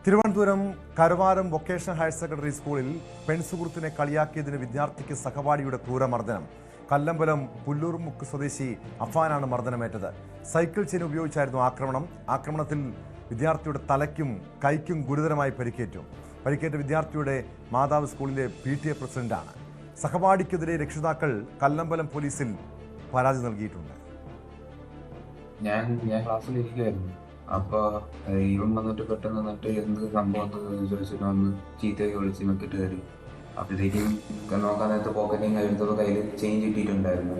Thiruvananthapuram Karuvaram vocational higher secondary സ്കൂളിൽ പെൺസുഹൃത്തിനെ കളിയാക്കിയതിന് വിദ്യാർത്ഥിക്ക് സഹപാഠിയുടെ ക്രൂരമർദ്ദനം. കല്ലമ്പലം പുല്ലൂർമുക്ക് സ്വദേശി അഫാനാണ് മർദ്ദനമേറ്റത്. സൈക്കിൾ ചെയിൻ ഉപയോഗിച്ചായിരുന്നു ആക്രമണത്തിൽ വിദ്യാർത്ഥിയുടെ തലയ്ക്കും കൈക്കും ഗുരുതരമായി പരിക്കേറ്റു. പരിക്കേറ്റ വിദ്യാർത്ഥിയുടെ മാതാവ് സ്കൂളിലെ PTA പ്രസിഡന്റാണ്. സഹപാഠിക്കെതിരെ രക്ഷിതാക്കൾ കല്ലമ്പലം പോലീസിൽ പരാതി നൽകിയിട്ടുണ്ട്. ഞാൻ ക്ലാസ്സിലിരിക്കുമായിരുന്നു. അപ്പോൾ ഇവൻ വന്നിട്ട് പെട്ടെന്ന് വന്നിട്ട് എന്ത് സംഭവം ചോദിച്ചിട്ട് വന്ന് ചീത്തയൊക്കെ വിളിച്ച് മെക്കിട്ട് കയറി. അപ്പോഴത്തേക്കും നോക്കാൻ നേരത്തെ പോക്കറ്റിങ് കഴിഞ്ഞപ്പോൾ കയ്യിൽ ചെയിൻ കിട്ടിയിട്ടുണ്ടായിരുന്നു.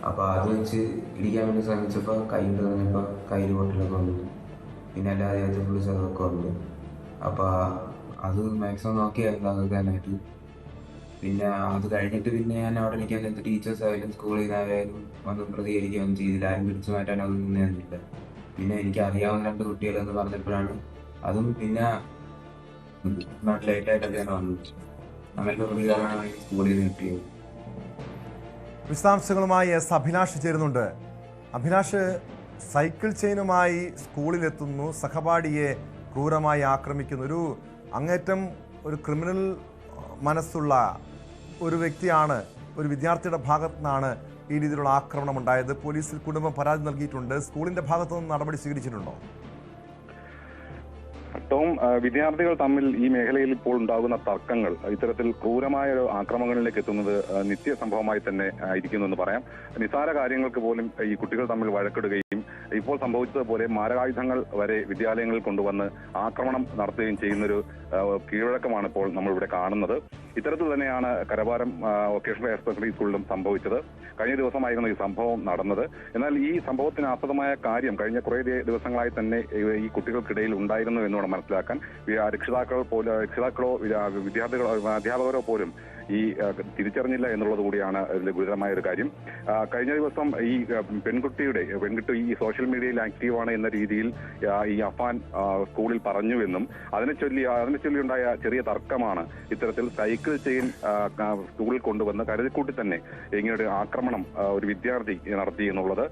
അപ്പോൾ അത് വെച്ച് ഇടിക്കാൻ വേണ്ടി ശ്രമിച്ചപ്പോൾ കൈയിട്ട് കഴിഞ്ഞപ്പോൾ കയ്യിൽ പൊട്ടലൊക്കെ ഉണ്ട്, പിന്നെ എല്ലാ ദേഹത്ത് ഫുള്ള് ചെറുതൊക്കെ ഉണ്ട്. അപ്പോൾ അത് മാക്സിമം നോക്കിയായിരുന്നു അതൊക്കെയാനായിട്ട്. പിന്നെ അത് കഴിഞ്ഞിട്ട് പിന്നെ ഞാൻ അവിടെ ഇരിക്കാൻ നേരത്തെ ടീച്ചേഴ്സ് ആയാലും സ്കൂളിൽ നിന്നായാലും ഒന്നും പ്രതികരിക്കുകയൊന്നും ചെയ്തില്ല. ആരും പിടിച്ചു മാറ്റാൻ അതൊന്നും നിന്നില്ല. പിന്നെ എനിക്ക് അറിയാവുന്ന 2 കുട്ടികളെന്ന് പറഞ്ഞപ്പോഴാണ് അതും പിന്നെ ലേറ്റായിട്ടൊക്കെയാണ് വന്നത്. അങ്ങനത്തെ പ്രതികരണമാണ് സ്കൂളിൽ നിന്ന് കിട്ടിയത്. വിശദാംശങ്ങളുമായി അഭിലാഷ് ചേരുന്നുണ്ട്. അഭിലാഷ്, സൈക്കിൾ ചെയിനുമായി സ്കൂളിലെത്തുന്നു, സഹപാഠിയെ ക്രൂരമായി ആക്രമിക്കുന്നു. അങ്ങേറ്റം ഒരു ക്രിമിനൽ മനസ്സുള്ള ഒരു വ്യക്തിയാണ്. ഒരു വിദ്യാർത്ഥിയുടെ ഭാഗത്തു നിന്നാണ് ഈ രീതിയിലുള്ള ആക്രമണം ഉണ്ടായത്. പോലീസിൽ കുടുംബം പരാതി നൽകിയിട്ടുണ്ട്. സ്കൂളിന്റെ ഭാഗത്തുനിന്ന് നടപടി സ്വീകരിച്ചിട്ടുണ്ടോ? ടോം, വിദ്യാർത്ഥികൾ തമ്മിൽ ഈ മേഖലയിൽ ഇപ്പോൾ ഉണ്ടാകുന്ന തർക്കങ്ങൾ ഇത്തരത്തിൽ ക്രൂരമായ ഒരു ആക്രമണങ്ങളിലേക്ക് എത്തുന്നത് നിത്യ സംഭവമായി തന്നെ ഇരിക്കുന്നു എന്ന് പറയാം. നിസാര കാര്യങ്ങൾക്ക് പോലും ഈ കുട്ടികൾ തമ്മിൽ വഴക്കിടുകയും ഇപ്പോൾ സംഭവിച്ചതുപോലെ മാരകായുധങ്ങൾ വരെ വിദ്യാലയങ്ങളിൽ കൊണ്ടുവന്ന് ആക്രമണം നടത്തുകയും ചെയ്യുന്നൊരു കീഴ്വഴക്കമാണ് ഇപ്പോൾ നമ്മളിവിടെ കാണുന്നത്. ഇത്തരത്തിൽ തന്നെയാണ് കരവാരം വൊക്കേഷണൽ ഹയർ സെക്കൻഡറി സ്കൂളിലും സംഭവിച്ചത്. കഴിഞ്ഞ ദിവസമായിരുന്നു ഈ സംഭവം നടന്നത്. എന്നാൽ ഈ സംഭവത്തിന് ആസ്പദമായ കാര്യം കഴിഞ്ഞ കുറേ ദിവസങ്ങളായി തന്നെ ഈ കുട്ടികൾക്കിടയിൽ ഉണ്ടായിരുന്നു എന്ന് വേണം മനസ്സിലാക്കാൻ. രക്ഷിതാക്കളോ വിദ്യാർത്ഥികളോ അധ്യാപകരോ പോലും ഈ തിരിച്ചറിഞ്ഞില്ല എന്നുള്ളത് കൂടിയാണ് ഇതിൽ ഗുരുതരമായ ഒരു കാര്യം. കഴിഞ്ഞ ദിവസം ഈ പെൺകുട്ടി ഈ സോഷ്യൽ മീഡിയയിൽ ആക്റ്റീവാണ് എന്ന രീതിയിൽ ഈ അഫാൻ സ്കൂളിൽ പറഞ്ഞുവെന്നും അതിനെ ചൊല്ലിയുണ്ടായ ചെറിയ തർക്കമാണ് ഇത്തരത്തിൽ സൈക്കിൾ ചെയിൻ സ്കൂളിൽ കൊണ്ടുവന്ന് കരുതിക്കൂട്ടി തന്നെ ഇങ്ങനൊരു ആക്രമണം ഒരു വിദ്യാർത്ഥി നടത്തി എന്നുള്ളത്.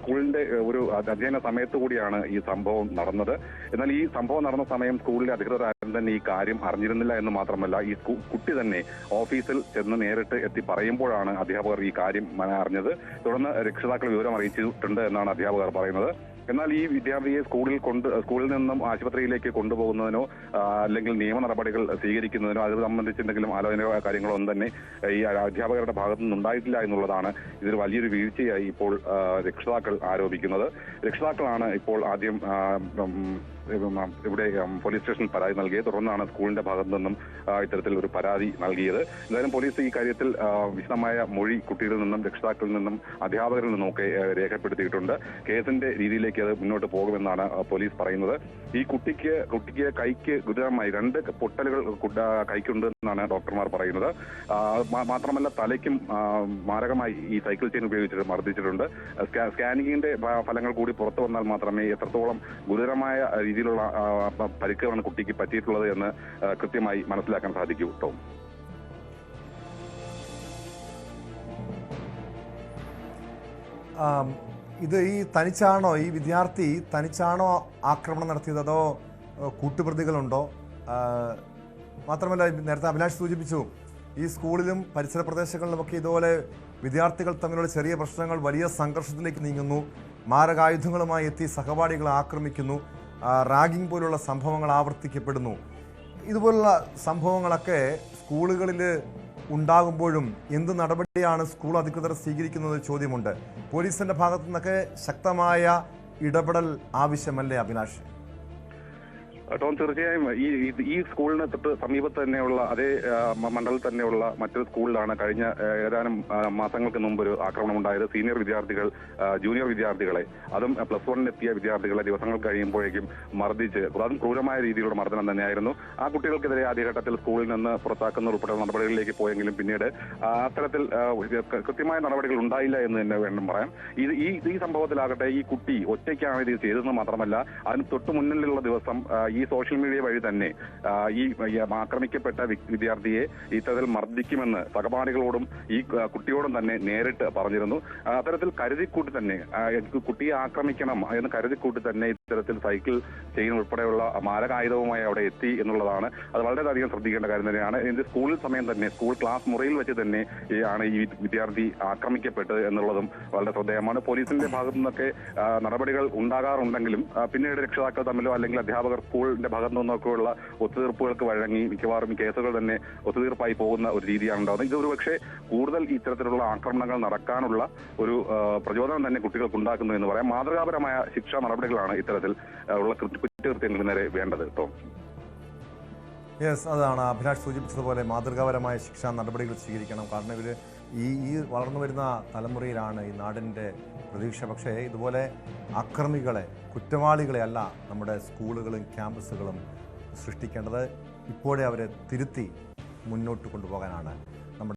സ്കൂളിന്റെ ഒരു അധ്യയന സമയത്ത് കൂടിയാണ് ഈ സംഭവം നടന്നത്. എന്നാൽ ഈ സംഭവം നടന്ന സമയം സ്കൂളിലെ അധികൃതർ ആരും തന്നെ ഈ കാര്യം അറിഞ്ഞിരുന്നില്ല എന്ന് മാത്രമല്ല, ഈ കുട്ടി തന്നെ ഓഫീസിൽ ചെന്ന് നേരിട്ട് എത്തി പറയുമ്പോഴാണ് അധ്യാപകർ ഈ കാര്യം അറിഞ്ഞത്. തുടർന്ന് രക്ഷിതാക്കൾ വിവരം അറിയിച്ചിട്ടുണ്ട് എന്നാണ് അധ്യാപകർ പറയുന്നത്. എന്നാൽ ഈ വിദ്യാർത്ഥിയെ സ്കൂളിൽ നിന്നും ആശുപത്രിയിലേക്ക് കൊണ്ടുപോകുന്നതിനോ അല്ലെങ്കിൽ നിയമ നടപടികൾ സ്വീകരിക്കുന്നതിനോ അത് സംബന്ധിച്ച് എന്തെങ്കിലും ആലോചനയോ കാര്യങ്ങളോ ഒന്നും തന്നെ ഈ അധ്യാപകരുടെ ഭാഗത്തു നിന്നുണ്ടായിട്ടില്ല എന്നുള്ളതാണ് ഇതിൽ വലിയൊരു വീഴ്ചയായി ഇപ്പോൾ രക്ഷിതാക്കൾ ആരോപിക്കുന്നത്. രക്ഷിതാക്കളാണ് ഇപ്പോൾ ആദ്യം ഇവിടെ പോലീസ് സ്റ്റേഷനിൽ പരാതി നൽകിയത്. തുടർന്നാണ് സ്കൂളിന്റെ ഭാഗത്തു നിന്നും ഇത്തരത്തിൽ ഒരു പരാതി നൽകിയത്. എന്തായാലും പോലീസ് ഈ കാര്യത്തിൽ വിശദമായ മൊഴി കുട്ടികളിൽ നിന്നും രക്ഷിതാക്കളിൽ നിന്നും അധ്യാപകരിൽ നിന്നും ഒക്കെ രേഖപ്പെടുത്തിയിട്ടുണ്ട്. കേസിന്റെ രീതിയിലേക്ക് അത് മുന്നോട്ട് പോകുമെന്നാണ് പോലീസ് പറയുന്നത്. ഈ കുട്ടിക്ക് കൈക്ക് ഗുരുതരമായി 2 പൊട്ടലുകൾ കൈക്കുണ്ട് എന്നാണ് ഡോക്ടർമാർ പറയുന്നത്. മാത്രമല്ല തലയ്ക്കും മാരകമായി ഈ സൈക്കിൾ ചെയിൻ ഉപയോഗിച്ചിട്ട് മർദ്ദിച്ചിട്ടുണ്ട്. സ്കാനിങ്ങിന്റെ ഫലങ്ങൾ കൂടി പുറത്തു വന്നാൽ മാത്രമേ എത്രത്തോളം ഗുരുതരമായ രീതിയിലുള്ള പരിക്കുകളാണ് കുട്ടിക്ക് പറ്റിയിട്ടുള്ളത് എന്ന് കൃത്യമായി മനസ്സിലാക്കാൻ സാധിക്കൂ. ടോം, ഇത് ഈ വിദ്യാർത്ഥി തനിച്ചാണോ ആക്രമണം നടത്തിയത്, അതോ കൂട്ടുപ്രതികളുണ്ടോ? മാത്രമല്ല, നേരത്തെ അഭിലാഷ് സൂചിപ്പിച്ചു, ഈ സ്കൂളിലും പരിസര പ്രദേശങ്ങളിലുമൊക്കെ ഇതുപോലെ വിദ്യാർത്ഥികൾ തമ്മിലുള്ള ചെറിയ പ്രശ്നങ്ങൾ വലിയ സംഘർഷത്തിലേക്ക് നീങ്ങുന്നു. മാരകായുധങ്ങളുമായി എത്തി സഹപാഠികളെ ആക്രമിക്കുന്നു. റാഗിംഗ് പോലുള്ള സംഭവങ്ങൾ ആവർത്തിക്കപ്പെടുന്നു. ഇതുപോലുള്ള സംഭവങ്ങളൊക്കെ സ്കൂളുകളിൽ ഉണ്ടാകുമ്പോഴും എന്ത് നടപടിയാണ് സ്കൂൾ അധികൃതർ സ്വീകരിക്കുന്നത് ചോദ്യമുണ്ട്. പോലീസിന്റെ ഭാഗത്തു നിന്നൊക്കെ ശക്തമായ ഇടപെടൽ ആവശ്യമല്ലേ അഭിലാഷ്? ടോം, തീർച്ചയായും ഈ സ്കൂളിന് തൊട്ട് സമീപത്ത് തന്നെയുള്ള അതേ മണ്ഡലത്തിൽ തന്നെയുള്ള മറ്റൊരു സ്കൂളിലാണ് കഴിഞ്ഞ ഏതാനും മാസങ്ങൾക്ക് മുമ്പ് ഒരു ആക്രമണം ഉണ്ടായത്. സീനിയർ വിദ്യാർത്ഥികൾ ജൂനിയർ വിദ്യാർത്ഥികളെ, അതും +1 എത്തിയ വിദ്യാർത്ഥികളെ ദിവസങ്ങൾ കഴിയുമ്പോഴേക്കും മർദ്ദിച്ച്, അതും ക്രൂരമായ രീതിയിലുള്ള മർദ്ദനം തന്നെയായിരുന്നു. ആ കുട്ടികൾക്കെതിരെ ആദ്യഘട്ടത്തിൽ സ്കൂളിൽ നിന്ന് പുറത്താക്കുന്ന ഉൾപ്പെടെ നടപടികളിലേക്ക് പോയെങ്കിലും പിന്നീട് അത്തരത്തിൽ കൃത്യമായ നടപടികൾ ഉണ്ടായില്ല എന്ന് തന്നെ വേണം പറയാം. ഈ സംഭവത്തിലാകട്ടെ ഈ കുട്ടി ഒറ്റയ്ക്കാണ് ഇത് ചെയ്തതെന്ന് മാത്രമല്ല, അതിന് തൊട്ട് മുന്നിലുള്ള ദിവസം ഈ സോഷ്യൽ മീഡിയ വഴി തന്നെ ഈ ആക്രമിക്കപ്പെട്ട വിദ്യാർത്ഥിയെ ഇത്തരത്തിൽ മർദ്ദിക്കുമെന്ന് സഹപാഠികളോടും ഈ കുട്ടിയോടും തന്നെ നേരിട്ട് പറഞ്ഞിരുന്നു. അത്തരത്തിൽ കരുതിക്കൂട്ടി തന്നെ കുട്ടിയെ ആക്രമിക്കണം എന്ന് കരുതിക്കൂട്ടി തന്നെ ഇത്തരത്തിൽ സൈക്കിൾ ചെയിൻ ഉൾപ്പെടെയുള്ള മാരകായുധവുമായി അവിടെ എത്തി എന്നുള്ളതാണ്. അത് വളരെയധികം ശ്രദ്ധിക്കേണ്ട കാര്യം തന്നെയാണ്. ഇത് സ്കൂളിൽ സമയം തന്നെ സ്കൂൾ ക്ലാസ് മുറിയിൽ വെച്ച് തന്നെ ആണ് ഈ വിദ്യാർത്ഥി ആക്രമിക്കപ്പെട്ടത് എന്നുള്ളതും വളരെ ശ്രദ്ധേയമാണ്. പോലീസിന്റെ ഭാഗത്തു നിന്നൊക്കെ നടപടികൾ ഉണ്ടാകാറുണ്ടെങ്കിലും പിന്നീട് രക്ഷിതാക്കൾ തമ്മിലോ അല്ലെങ്കിൽ അധ്യാപകർ സ്കൂളിന്റെ ഭാഗത്തു നിന്നൊക്കെയുള്ള ഒത്തുതീർപ്പുകൾക്ക് വഴങ്ങി മിക്കവാറും ഈ കേസുകൾ തന്നെ ഒത്തുതീർപ്പായി പോകുന്ന ഒരു രീതിയാണ് ഉണ്ടാകുന്നത്. ഇതൊരു പക്ഷേ കൂടുതൽ ഇത്തരത്തിലുള്ള ആക്രമണങ്ങൾ നടക്കാനുള്ള ഒരു പ്രചോദനം തന്നെ കുട്ടികൾക്ക് ഉണ്ടാക്കുന്നു എന്ന് പറയാം. മാതൃകാപരമായ ശിക്ഷാ നടപടികളാണ് ഇത്തരത്തിൽ ഉള്ള കുറ്റകൃത്യങ്ങൾക്ക് നേരെ വേണ്ടത്. യെസ്, അതാണ് അഭിലാഷ് സൂചിപ്പിച്ചതുപോലെ മാതൃകാപരമായ ശിക്ഷാ നടപടികൾ സ്വീകരിക്കണം. കാരണം ഇവർ ഈ വളർന്നു വരുന്ന തലമുറയിലാണ് ഈ നാടിൻ്റെ പ്രതീക്ഷ. പക്ഷേ ഇതുപോലെ അക്രമികളെ, കുറ്റവാളികളെ അല്ല നമ്മുടെ സ്കൂളുകളും ക്യാമ്പസുകളും സൃഷ്ടിക്കേണ്ടത്. ഇപ്പോഴേ അവരെ തിരുത്തി മുന്നോട്ട് കൊണ്ടുപോകാനാണ് നമ്മുടെ